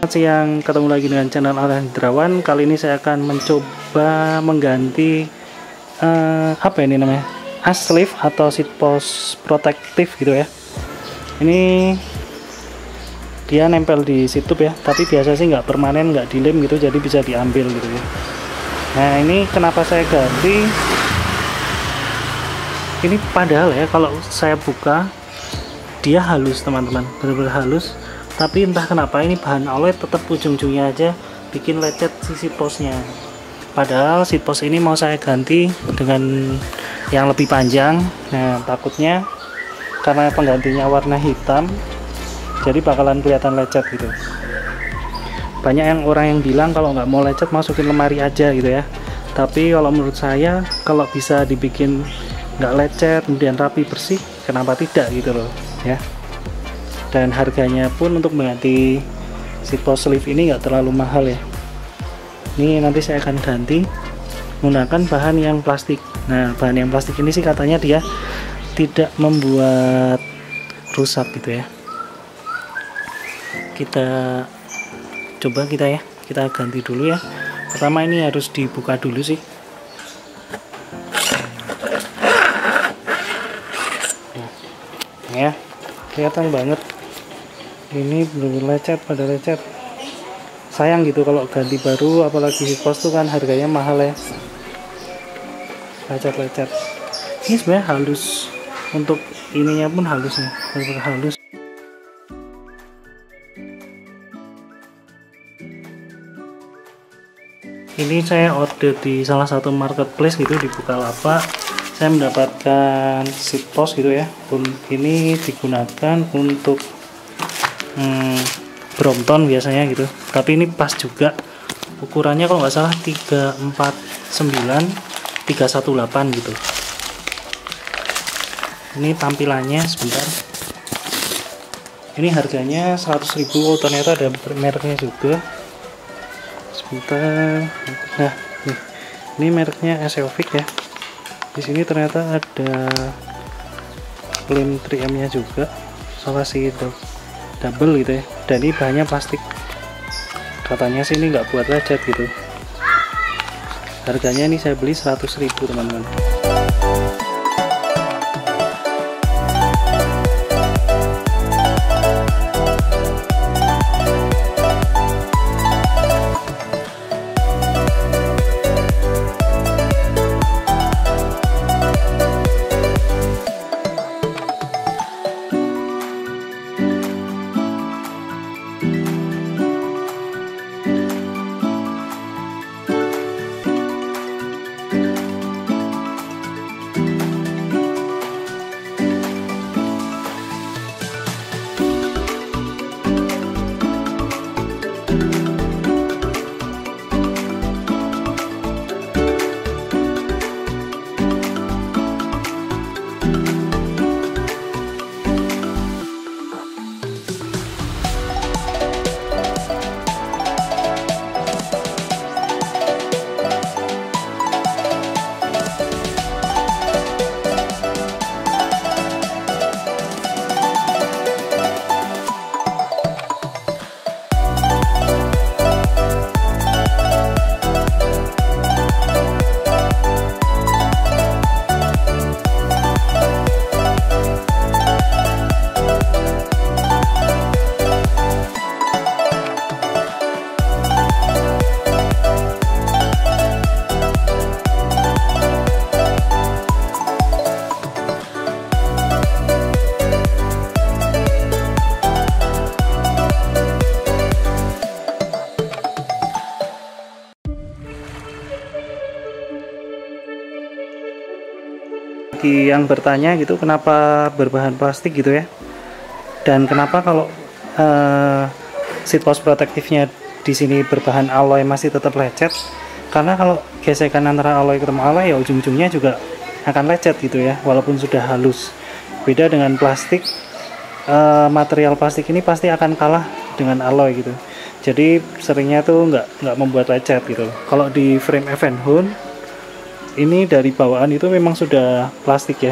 Siang, ketemu lagi dengan channel Arhan Hidrawan. Kali ini saya akan mencoba mengganti apa ini namanya, sleeve atau seat post protektif gitu ya. Ini dia nempel di situp ya, tapi biasa sih nggak permanen, nggak dilem gitu, jadi bisa diambil gitu ya. Nah ini kenapa saya ganti? Ini padahal ya kalau saya buka dia halus teman-teman, benar-benar halus. Tapi entah kenapa ini bahan alloy tetap ujung-ujungnya aja bikin lecet sisi posnya. Padahal seat post ini mau saya ganti dengan yang lebih panjang. Nah takutnya karena penggantinya warna hitam, jadi bakalan kelihatan lecet gitu. Banyak yang orang yang bilang kalau nggak mau lecet masukin lemari aja gitu ya. Tapi kalau menurut saya kalau bisa dibikin nggak lecet kemudian rapi bersih, kenapa tidak gitu loh ya. Dan harganya pun untuk mengganti seat post sleeve ini nggak terlalu mahal ya. Ini nanti saya akan ganti menggunakan bahan yang plastik. Nah bahan yang plastik ini sih katanya dia tidak membuat rusak gitu ya. Kita coba kita ganti dulu ya. Pertama ini harus dibuka dulu sih. Ya kelihatan banget ini belum lecet, pada lecet. Sayang gitu kalau ganti baru, apalagi seat post tuh kan harganya mahal ya. Lecet-lecet. Ini sebenarnya halus, untuk ininya pun halus nih, benar-benar halus. Ini saya order di salah satu marketplace gitu di Bukalapak. Saya mendapatkan seat post gitu ya. Ini digunakan untuk Brompton biasanya gitu. Tapi ini pas juga. Ukurannya kalau nggak salah 349 318 gitu. Ini tampilannya sebentar. Ini harganya 100.000. Oh, ternyata ada mereknya juga. Sebentar. Nah, ini mereknya Eseovic ya. Di sini ternyata ada lem 3M-nya juga, solasi double gitu ya. Dan ini bahannya plastik. Katanya sih ini nggak buat lecet gitu. Harganya ini saya beli 100.000 teman-teman. Bagi yang bertanya gitu kenapa berbahan plastik gitu ya, dan kenapa kalau seat post protektifnya di sini berbahan alloy masih tetap lecet, karena kalau gesekan antara alloy ketemu alloy ya ujung-ujungnya juga akan lecet gitu ya, walaupun sudah halus. Beda dengan plastik, material plastik ini pasti akan kalah dengan alloy gitu, jadi seringnya tuh nggak membuat lecet gitu. Kalau di frame Evenhoorn ini dari bawaan itu memang sudah plastik ya.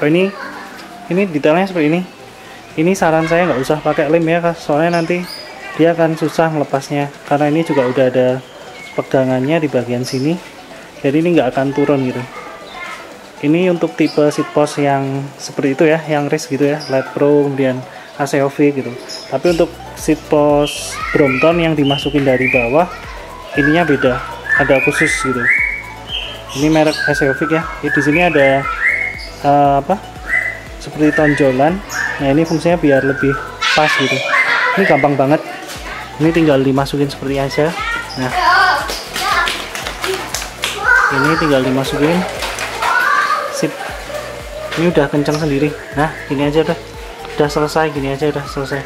Oh ini detailnya seperti ini. Ini saran saya nggak usah pakai lem ya, soalnya nanti dia akan susah melepasnya, karena ini juga udah ada pegangannya di bagian sini, jadi ini nggak akan turun gitu. Ini untuk tipe seat post yang seperti itu ya, yang race gitu ya, Light Pro kemudian ACOV gitu. Tapi untuk seat post Brompton yang dimasukin dari bawah, ininya beda, ada khusus gitu. Ini merek ACOV ya. Di sini ada seperti tonjolan. Nah ini fungsinya biar lebih pas gitu. Ini gampang banget. Ini tinggal dimasukin seperti aja. Nah, ini tinggal dimasukin. Sip. Ini udah kencang sendiri. Nah, gini aja udah selesai. Gini aja udah selesai.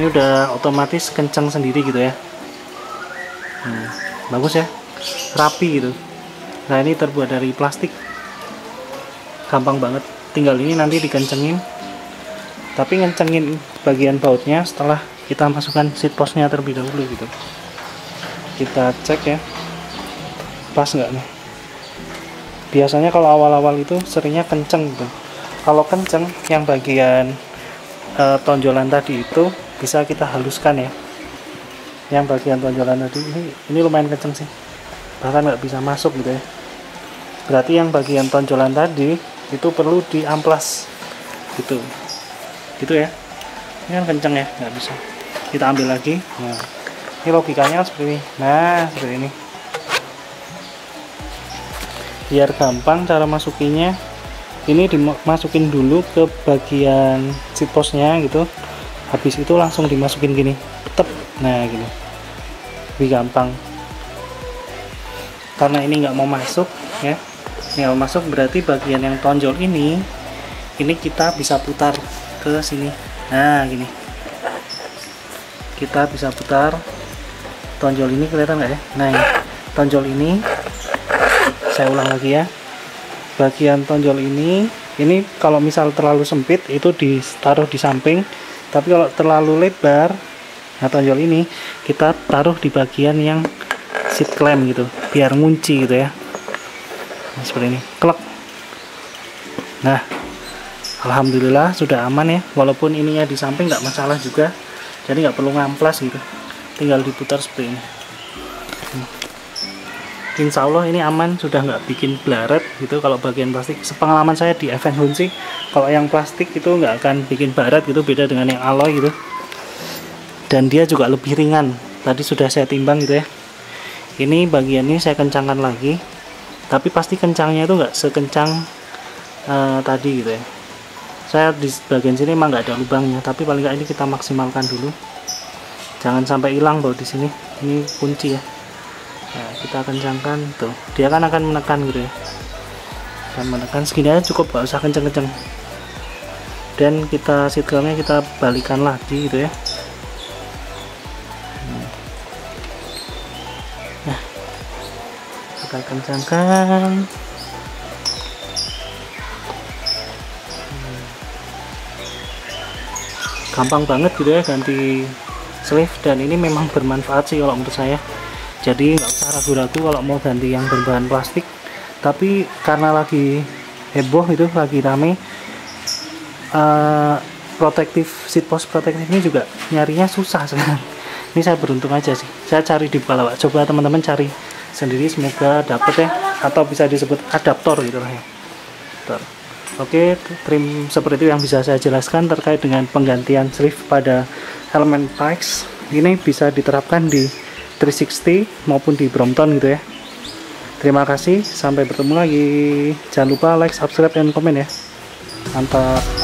Ini udah otomatis kencang sendiri gitu ya. Nah, bagus ya, rapi gitu. Nah ini terbuat dari plastik, gampang banget. Tinggal ini nanti dikencengin, tapi ngencengin bagian bautnya setelah kita masukkan seat postnya terlebih dahulu gitu. Kita cek ya, pas nggak nih. Biasanya kalau awal-awal itu seringnya kenceng gitu. Kalau kenceng, yang bagian tonjolan tadi itu bisa kita haluskan ya. Yang bagian tonjolan tadi ini lumayan kenceng sih, bahkan nggak bisa masuk gitu ya. Berarti yang bagian tonjolan tadi itu perlu diamplas gitu ya. Ini kan kenceng ya, nggak bisa. Kita ambil lagi. Nah, ini logikanya seperti ini. Nah, seperti ini. Biar gampang cara masukinnya, ini dimasukin dulu ke bagian seat postnya gitu. Habis itu langsung dimasukin gini, tetep. Nah gini, lebih gampang. Karena ini nggak mau masuk ya, ini nggak mau masuk, berarti bagian yang tonjol ini kita bisa putar ke sini. Nah gini, kita bisa putar tonjol ini, kelihatan nggak ya? Nah ini, tonjol ini, saya ulang lagi ya, bagian tonjol ini kalau misal terlalu sempit itu ditaruh di samping, tapi kalau terlalu lebar, nah tonjol ini kita taruh di bagian yang seat clamp gitu, biar ngunci gitu ya. Nah, seperti ini, klek. Nah, alhamdulillah sudah aman ya, walaupun ininya di samping nggak masalah juga, jadi nggak perlu ngamplas gitu, tinggal diputar seperti ini. Insya Allah ini aman, sudah nggak bikin blaret gitu. Kalau bagian plastik, sepengalaman saya di Event Hunt sih, kalau yang plastik itu nggak akan bikin baret gitu, beda dengan yang alloy gitu. Dan dia juga lebih ringan, tadi sudah saya timbang gitu ya. Ini bagian ini saya kencangkan lagi, tapi pasti kencangnya itu nggak sekencang tadi gitu ya. Saya di bagian sini emang nggak ada lubangnya, tapi paling nggak ini kita maksimalkan dulu, jangan sampai hilang baut di sini. Ini kunci ya. Nah, kita kencangkan tuh, dia kan akan menekan gitu ya, akan menekan segini aja cukup, gak usah kenceng-kenceng. Dan kita seat clamp-nya kita balikan lagi gitu ya. Nah, kita kencangkan. Gampang banget gitu ya ganti sleeve, dan ini memang bermanfaat sih kalau menurut saya. Jadi nggak usah ragu-ragu kalau mau ganti yang berbahan plastik. Tapi karena lagi heboh itu, lagi rame, protektif, seat post protektif ini juga nyarinya susah sekarang. Ini saya beruntung aja sih, saya cari di Bukalapak. Coba teman-teman cari sendiri, semoga dapet ya, atau bisa disebut adaptor gitu lah ya. Oke, trim seperti itu yang bisa saya jelaskan terkait dengan penggantian sleeve pada elemen Pikes. Ini bisa diterapkan di 360 maupun di Brompton gitu ya. Terima kasih, sampai bertemu lagi. Jangan lupa like, subscribe, dan komen ya. Mantap.